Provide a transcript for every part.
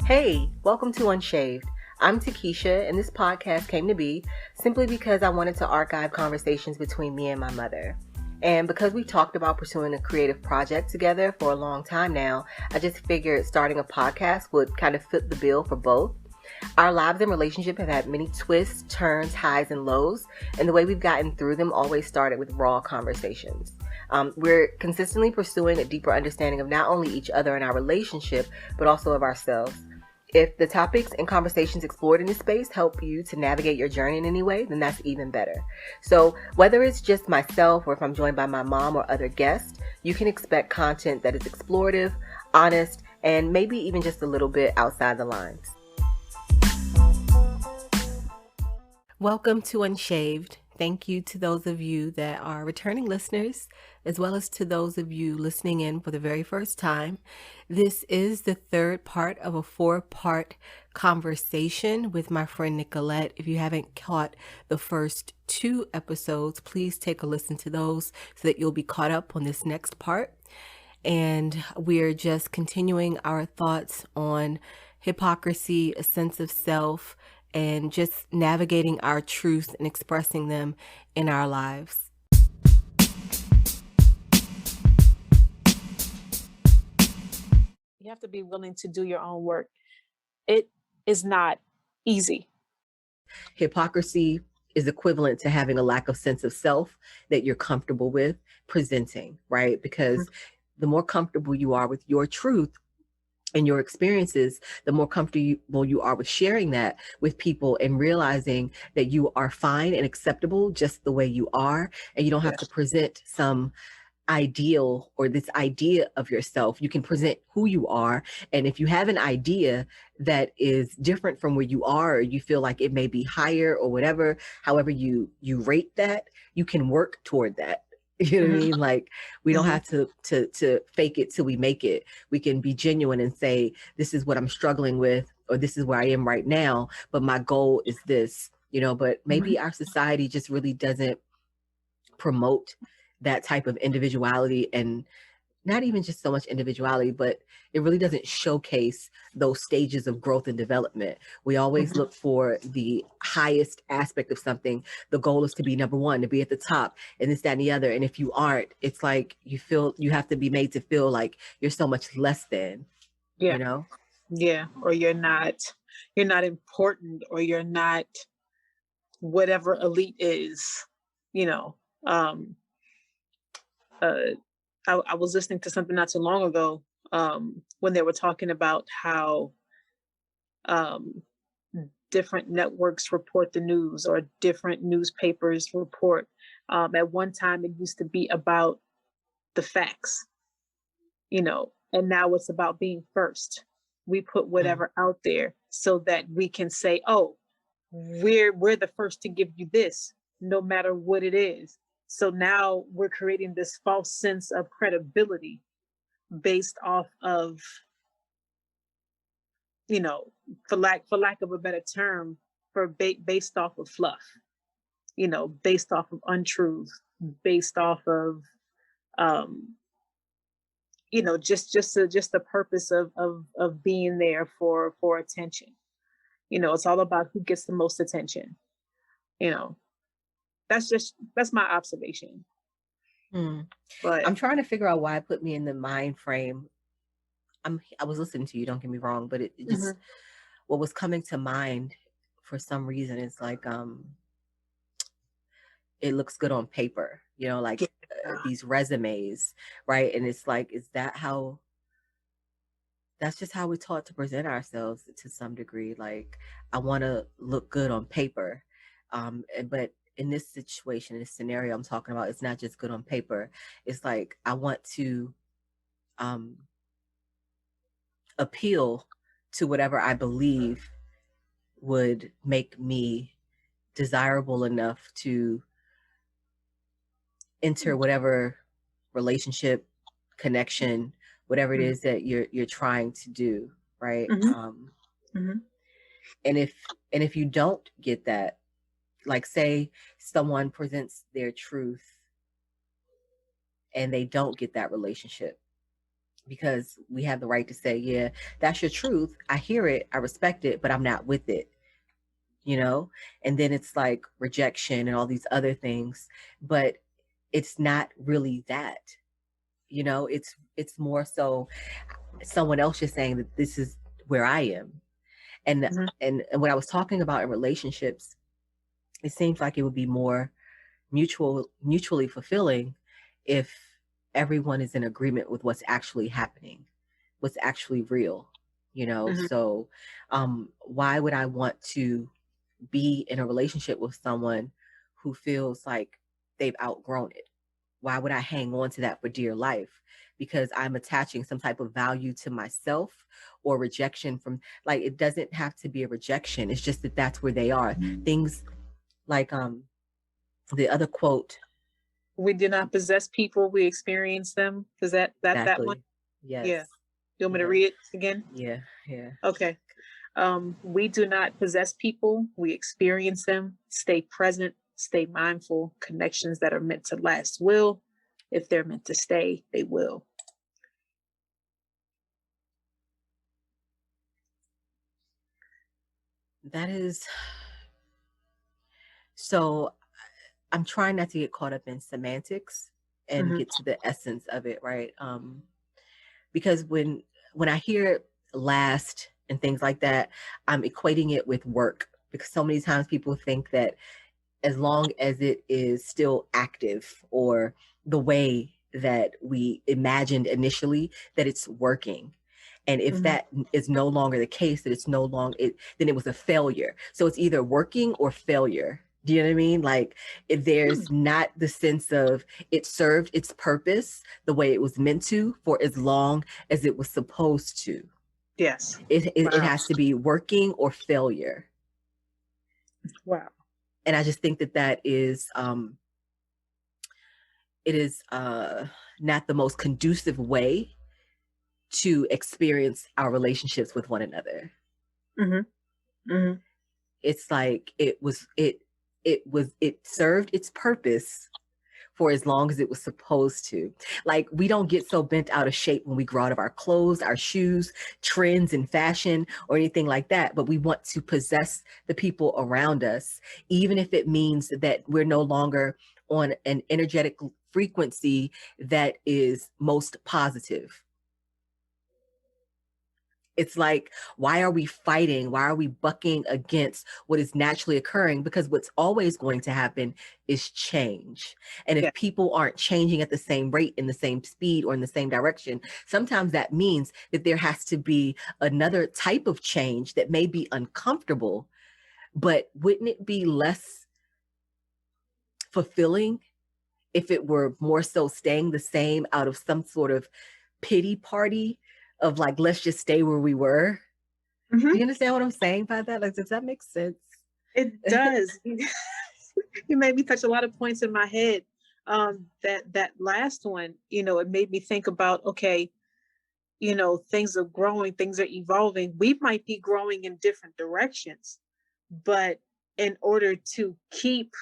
Hey, welcome to Unshaved. I'm Takesha, and this podcast came to be simply because I wanted to archive conversations between me and my mother. And because we talked about pursuing a creative project together for a long time now, I just figured starting a podcast would kind of fit the bill for both. Our lives and relationship have had many twists, turns, highs, and lows, and the way we've gotten through them always started with raw conversations. We're consistently pursuing a deeper understanding of not only each other and our relationship, but also of ourselves. If the topics and conversations explored in this space help you to navigate your journey in any way, then that's even better. So whether it's just myself or if I'm joined by my mom or other guests, you can expect content that is explorative, honest, and maybe even just a little bit outside the lines. Welcome to Unshaved. Thank you to those of you that are returning listeners, as well as to those of you listening in for the very first time. This is the third part of a 4-part conversation with my friend Nicolette. If you haven't caught the first 2 episodes, please take a listen to those so that you'll be caught up on this next part. And we're just continuing our thoughts on hypocrisy, a sense of self, and just navigating our truth and expressing them in our lives. You have to be willing to do your own work. It is not easy. Hypocrisy is equivalent to having a lack of sense of self that you're comfortable with presenting, right? Because the more comfortable you are with your truth and your experiences, the more comfortable you are with sharing that with people and realizing that you are fine and acceptable just the way you are, and you don't have to present some ideal or this idea of yourself. You can present who you are, and if you have an idea that is different from where you are, or you feel like it may be higher or whatever, however you rate that, you can work toward that. You know what I mean? Like, we don't have to fake it till we make it. We can be genuine and say, this is what I'm struggling with, or this is where I am right now, but my goal is this, but maybe our society just really doesn't promote that type of individuality, and not even just so much individuality, but it really doesn't showcase those stages of growth and development. We always look for the highest aspect of something. The goal is to be number one, to be at the top, and this, that, and the other. And if you aren't, it's like you feel you have to be made to feel like you're so much less than, Yeah, or you're not important, or you're not whatever elite is, I was listening to something not too long ago, when they were talking about how different networks report the news, or different newspapers report. At one time, it used to be about the facts, and now it's about being first. We put whatever out there so that we can say, oh, we're the first to give you this, no matter what it is. So now we're creating this false sense of credibility based off of, for lack of a better term, based off of fluff, based off of untruth, based off of, just the purpose of being there for attention. It's all about who gets the most attention. That's my observation. But I'm trying to figure out why it put me in the mind frame. I was listening to you, don't get me wrong, but it just what was coming to mind for some reason is like it looks good on paper, these resumes, right? And it's like, is that how? That's just how we're taught to present ourselves to some degree. Like, I want to look good on paper, but in this situation, this scenario I'm talking about, it's not just good on paper. It's like I want to appeal to whatever I believe would make me desirable enough to enter whatever relationship, connection, whatever it is that you're trying to do, right? And if you don't get that, like, say someone presents their truth and they don't get that relationship, because we have the right to say, yeah, that's your truth. I hear it, I respect it, but I'm not with it, you know? And then it's like rejection and all these other things, but it's not really that. You know, it's more so someone else just saying that this is where I am. And Mhm. and what I was talking about in relationships, it seems like it would be more mutually fulfilling if everyone is in agreement with what's actually happening, what's actually real, you know? Mhm. So why would I want to be in a relationship with someone who feels like they've outgrown it? Why would I hang on to that for dear life? Because I'm attaching some type of value to myself, or rejection from, like, it doesn't have to be a rejection. It's just that that's where they are. Things like the other quote. We do not possess people, we experience them. Is that one? Exactly. Yes. Yeah. You want me to Yes. read it again? Yeah. Yeah. Okay. We do not possess people, we experience them. Stay present, stay mindful. Connections that are meant to last will. If they're meant to stay, they will. That is so. I'm trying not to get caught up in semantics and Hmm. get to the essence of it, right? Because when I hear last and things like that, I'm equating it with work, because so many times people think that as long as it is still active, or the way that we imagined initially, that it's working. And if Hmm. that is no longer the case, that it's no longer it, then it was a failure. So it's either working or failure. Do you know what I mean? Like, if there's not the sense of it served its purpose the way it was meant to for as long as it was supposed to, Yes. it Wow. has to be working or failure. Wow. And I just think that that is it is not the most conducive way to experience our relationships with one another. Hmm. Hmm. It's like it served its purpose for as long as it was supposed to. Like, we don't get so bent out of shape when we grow out of our clothes, our shoes, trends in fashion, or anything like that. But we want to possess the people around us, even if it means that we're no longer on an energetic frequency that is most positive. It's like, why are we fighting? Why are we bucking against what is naturally occurring? Because what's always going to happen is change. And Yeah. if people aren't changing at the same rate, in the same speed, or in the same direction, sometimes that means that there has to be another type of change that may be uncomfortable. But wouldn't it be less fulfilling if it were more so staying the same out of some sort of pity party of, like, let's just stay where we were? Do Hmm. you understand what I'm saying by that? Like, does that make sense? It does. You made me touch a lot of points in my head. That last one, it made me think about, okay, things are growing, things are evolving. We might be growing in different directions, but in order to keep,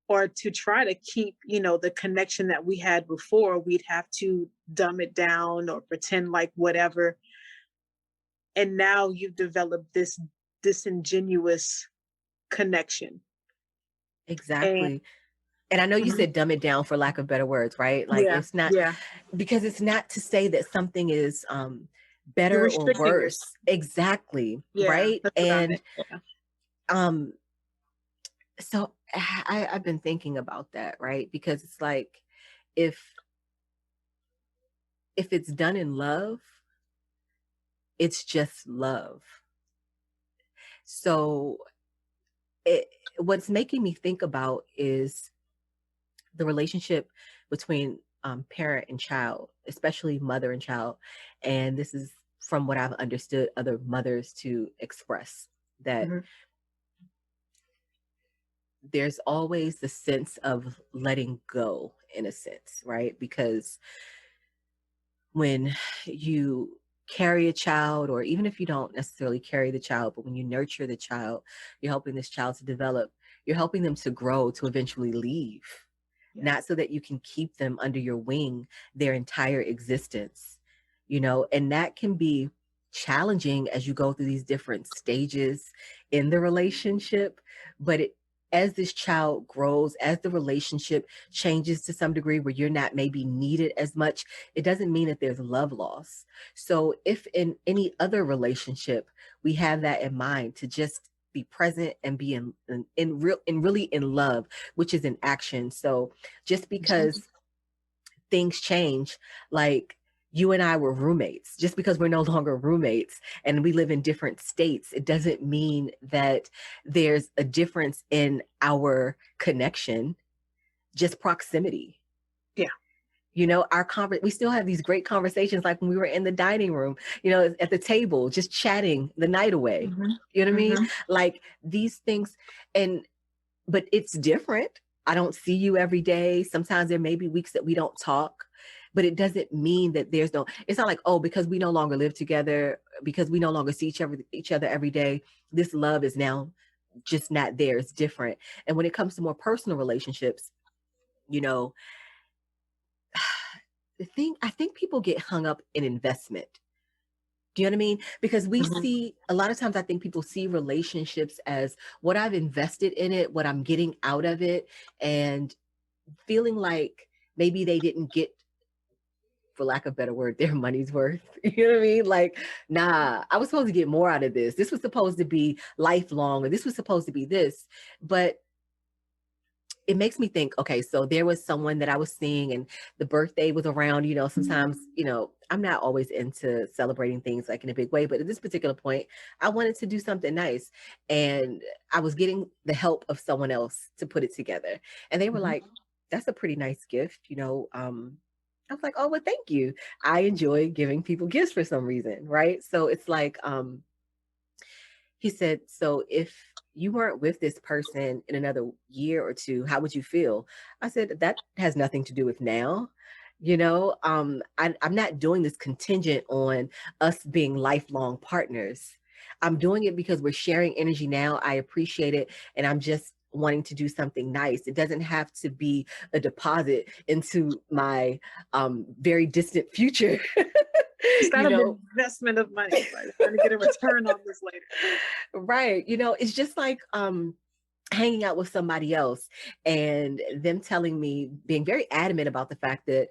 or to try to keep, the connection that we had before, we'd have to dumb it down or pretend like whatever. And now you've developed this disingenuous connection. And Exactly. And I know you mhm, said dumb it down, for lack of better words, right? Like, yeah, it's not, yeah, because it's not to say that something is you're better or restricting yourself. worse. Exactly. Yeah, Right. that's what I And meant. Yeah. um so I've been thinking about that, right? Because it's like, if it's done in love, it's just love. So it, what's making me think about is the relationship between parent and child, especially mother and child. And this is from what I've understood other mothers to express, that Mhm. there's always the sense of letting go, in a sense, right? Because when you carry a child, or even if you don't necessarily carry the child, but when you nurture the child, you're helping this child to develop, you're helping them to grow, to eventually leave, not so that you can keep them under your wing their entire existence, and that can be challenging as you go through these different stages in the relationship. But as this child grows, as the relationship changes to some degree where you're not maybe needed as much, it doesn't mean that there's love loss. So if in any other relationship we have that in mind, to just be present and be really in love, which is in action. So just because things change, like you and I were roommates, just because we're no longer roommates and we live in different states, it doesn't mean that there's a difference in our connection, just proximity. Yeah. We still have these great conversations, like when we were in the dining room, at the table, just chatting the night away. Mm-hmm. You know what I mean? Mm-hmm. Like these things, but it's different. I don't see you every day. Sometimes there may be weeks that we don't talk, but it doesn't mean that it's not like, oh, because we no longer live together, because we no longer see each other every day, this love is now just not there. It's different. And when it comes to more personal relationships, I think people get hung up in investment. Do you know what I mean? Because we see a lot of times, I think people see relationships as what I've invested in it, what I'm getting out of it, and feeling like maybe they didn't get, for lack of a better word, their money's worth. You know what I mean? Like, nah, I was supposed to get more out of this. This was supposed to be lifelong, or this was supposed to be this. But it makes me think, okay, so there was someone that I was seeing and the birthday was around, sometimes, I'm not always into celebrating things like in a big way, but at this particular point, I wanted to do something nice. And I was getting the help of someone else to put it together. And they were like, that's a pretty nice gift, I was like, oh, well, thank you. I enjoy giving people gifts for some reason, right? So it's like, he said, so if you weren't with this person in another year or two, how would you feel? I said, that has nothing to do with now. I'm not doing this contingent on us being lifelong partners. I'm doing it because we're sharing energy now. I appreciate it. And I'm just wanting to do something nice. It doesn't have to be a deposit into my very distant future. It's not an investment of money, right? I'm trying to get a return on this later. Right. It's just like hanging out with somebody else and them telling me, being very adamant about the fact that,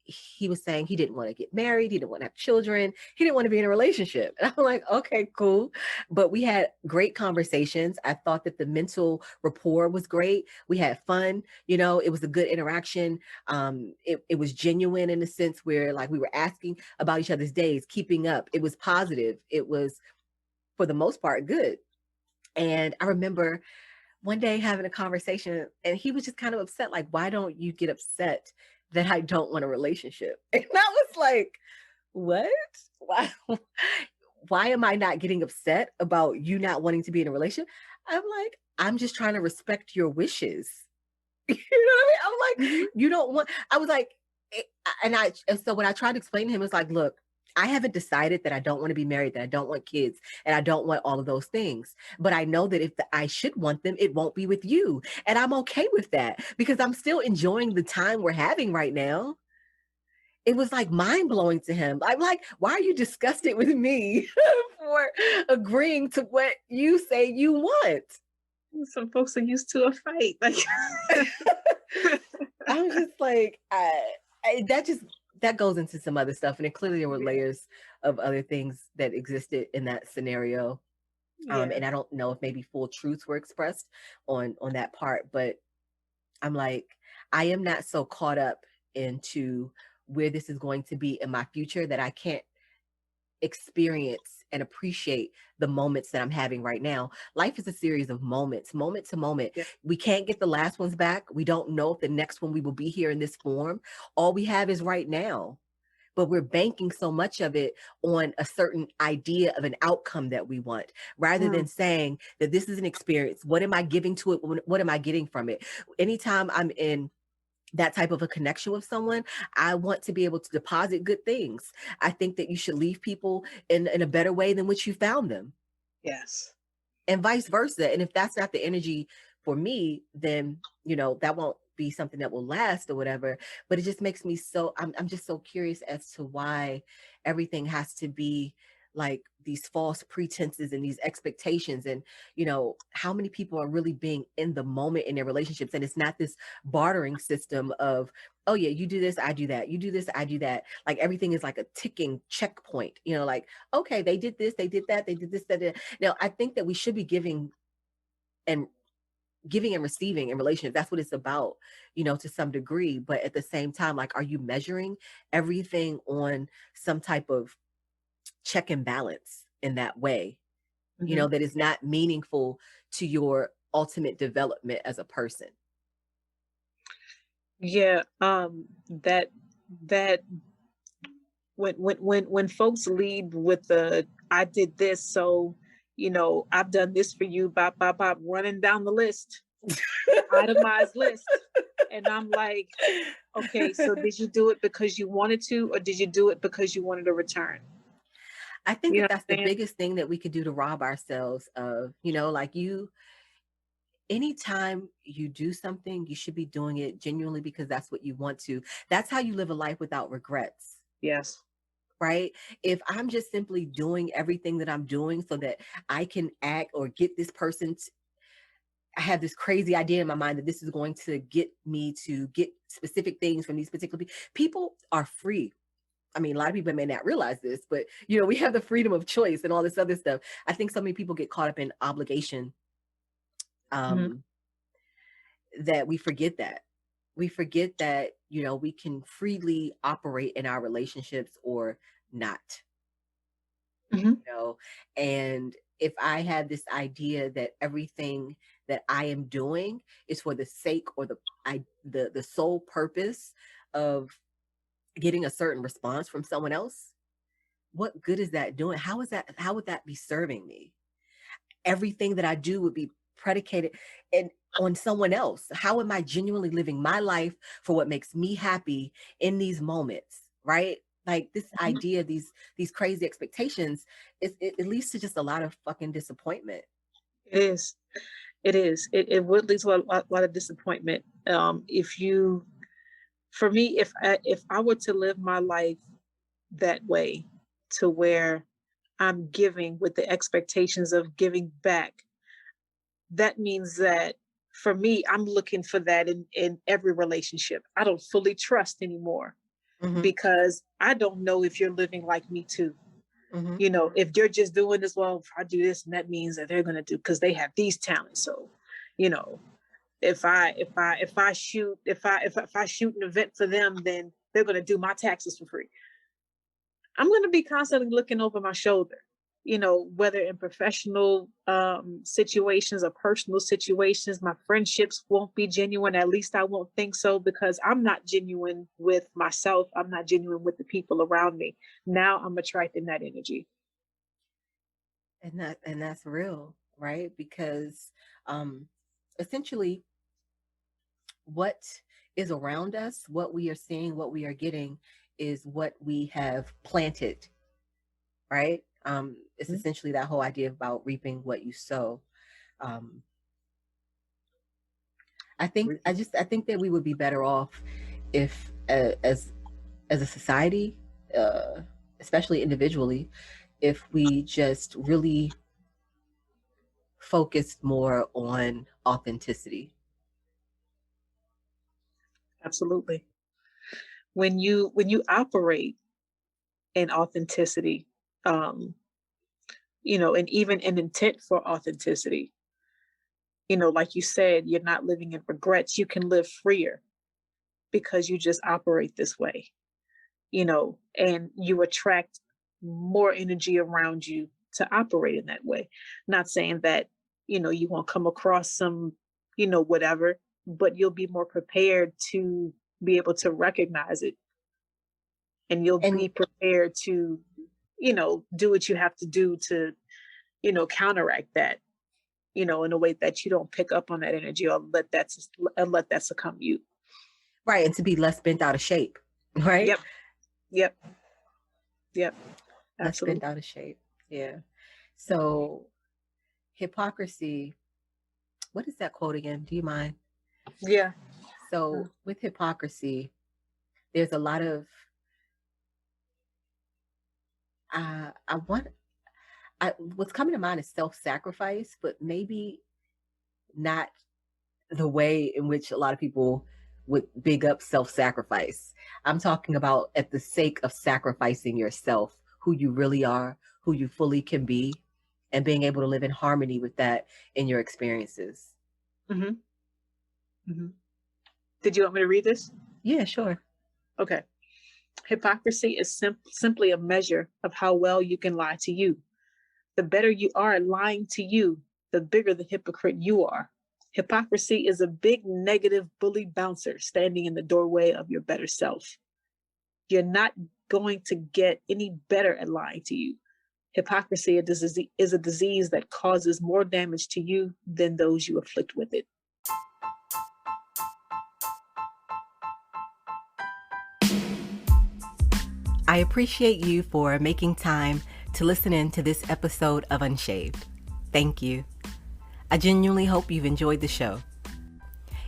he was saying he didn't want to get married, he didn't want to have children, he didn't want to be in a relationship. And I'm like, okay, cool. But we had great conversations. I thought that the mental rapport was great. We had fun, it was a good interaction. It was genuine in the sense where, like, we were asking about each other's days, keeping up. It was positive. It was, for the most part, good. And I remember one day having a conversation and he was just kind of upset. Like, why don't you get upset that I don't want a relationship? And I was like, what? Why? Why am I not getting upset about you not wanting to be in a relationship? I'm like, I'm just trying to respect your wishes. You know what I mean? I'm like, you don't want, I was like, and so what I tried to explain to him is like, look, I haven't decided that I don't want to be married, that I don't want kids, and I don't want all of those things. But I know that if I should want them, it won't be with you. And I'm okay with that because I'm still enjoying the time we're having right now. It was like mind blowing to him. I'm like, why are you disgusted with me for agreeing to what you say you want? Some folks are used to a fight. Like, I'm just like, that goes into some other stuff. And then clearly there were layers of other things that existed in that scenario. And I don't know if maybe full truths were expressed on that part, but I'm like, I am not so caught up into where this is going to be in my future that I can't experience and appreciate the moments that I'm having right now. Life is a series of moments, moment to moment. Yeah. We can't get the last ones back. We don't know if the next one we will be here in this form. All we have is right now. But we're banking so much of it on a certain idea of an outcome that we want, rather than saying that this is an experience. What am I giving to it? What am I getting from it? Anytime I'm in that type of a connection with someone, I want to be able to deposit good things. I think that you should leave people in a better way than which you found them. Yes. And vice versa. And if that's not the energy for me, then, that won't be something that will last or whatever. But it just makes me so, I'm just so curious as to why everything has to be like these false pretenses and these expectations. And, you know, how many people are really being in the moment in their relationships. And it's not this bartering system of, oh yeah, you do this, I do that. You do this, I do that. Like everything is like a ticking checkpoint, you know, like, okay, they did this, they did that, they did this, that. Now, I think that we should be and giving and receiving in relationships. That's what it's about, you know, to some degree. But at the same time, like, are you measuring everything on some type of check and balance in that way, you know, that is not meaningful to your ultimate development as a person? Yeah, that that when folks lead with the I did this, so I've done this for you, bop bop bop, running down the list, itemized list, and I'm like, okay, so did you do it because you wanted to, or did you do it because you wanted a return? I think You that know that's what the I'm saying? biggest thing that we could do to rob ourselves of, you know, like anytime you do something, you should be doing it genuinely because that's what you want to. That's how you live a life without regrets. Yes. Right? If I'm just simply doing everything that I'm doing so that I can act or get this person I have this crazy idea in my mind that this is going to get me to get specific things from these particular people. People are free. I mean, a lot of people may not realize this, but you know, we have the freedom of choice and all this other stuff. I think so many people get caught up in obligation, Mhm. um, that we forget that. We forget that, you know, we can freely operate in our relationships or not, Mhm. you know. And if I had this idea that everything that I am doing is for the sake or the sole purpose of getting a certain response from someone else, what good is that doing? How would that be serving me? Everything that I do would be predicated and on someone else. How am I genuinely living my life for what makes me happy in these moments, right? Like this Mhm. idea, these crazy expectations, it leads to just a lot of fucking disappointment. It is. It is. It would lead to a lot of disappointment. If you, for me, if I were to live my life that way, to where I'm giving with the expectations of giving back, that means that for me, I'm looking for that in every relationship. I don't fully trust anymore Hmm. because I don't know if you're living like me too. Hmm. If you're just doing this, well, if I do this, and that means that they're gonna do because they have these talents. So, you know, if I shoot an event for them, then they're gonna do my taxes for free. I'm going to be constantly looking over my shoulder, whether in professional situations or personal situations. My friendships won't be genuine. At least I won't think so, because I'm not genuine with myself. I'm not genuine with the people around me. Now I'm attracting that energy. And that's real, right? Because um essentially what is around us, what we are seeing, what we are getting is what we have planted, right? It's Mhm. essentially that whole idea about reaping what you sow. Um, I think that we would be better off if, as a society, uh, especially individually, if we just really focused more on authenticity. Absolutely. When you operate in authenticity, um, and even an intent for authenticity, like you said, you're not living in regrets. You can live freer because you just operate this way, and you attract more energy around you to operate in that way. Not saying that, you won't come across some, whatever, but you'll be more prepared to be able to recognize it, and you'll And be prepared to, do what you have to do to, counteract that, in a way that you don't pick up on that energy, or let that succumb you. right, and to be less bent out of shape, right? Yep. Yep. Yep. Less bent Absolutely. out of shape. Yeah. So hypocrisy, what is that quote again? Do you mind Yeah. So with hypocrisy, there's a lot of I want what's coming to mind is self-sacrifice, but maybe not the way in which a lot of people would big up self-sacrifice. I'm talking about at the sake of sacrificing yourself, who you really are, who you fully can be, and being able to live in harmony with that in your experiences. Mm-hmm. Mm-hmm. Did you want me to read this? Yeah, sure. Okay. Hypocrisy is simply a measure of how well you can lie to you. The better you are at lying to you, the bigger the hypocrite you are. Hypocrisy is a big negative bully bouncer standing in the doorway of your better self. You're not going to get any better at lying to you. Hypocrisy is a disease that causes more damage to you than those you afflict with it. I appreciate you for making time to listen in to this episode of Unshaved. Thank you. I genuinely hope you've enjoyed the show.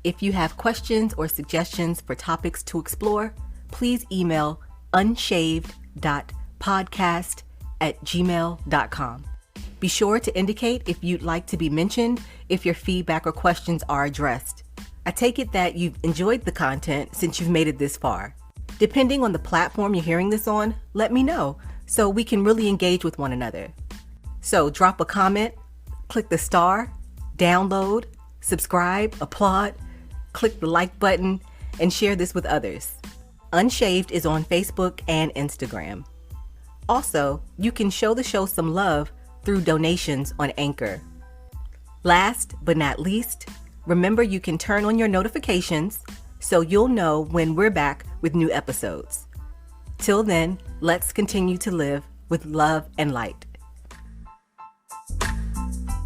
If you have questions or suggestions for topics to explore, please email unshaved.podcast@gmail.com. Be sure to indicate if you'd like to be mentioned if your feedback or questions are addressed. I take it that you've enjoyed the content since you've made it this far. Depending on the platform you're hearing this on, let me know so we can really engage with one another. So drop a comment, click the star, download, subscribe, applaud, click the like button, and share this with others. Unshaved is on Facebook and Instagram. Also, you can show the show some love through donations on Anchor. Last but not least, remember you can turn on your notifications so you'll know when we're back with new episodes. Till then, let's continue to live with love and light.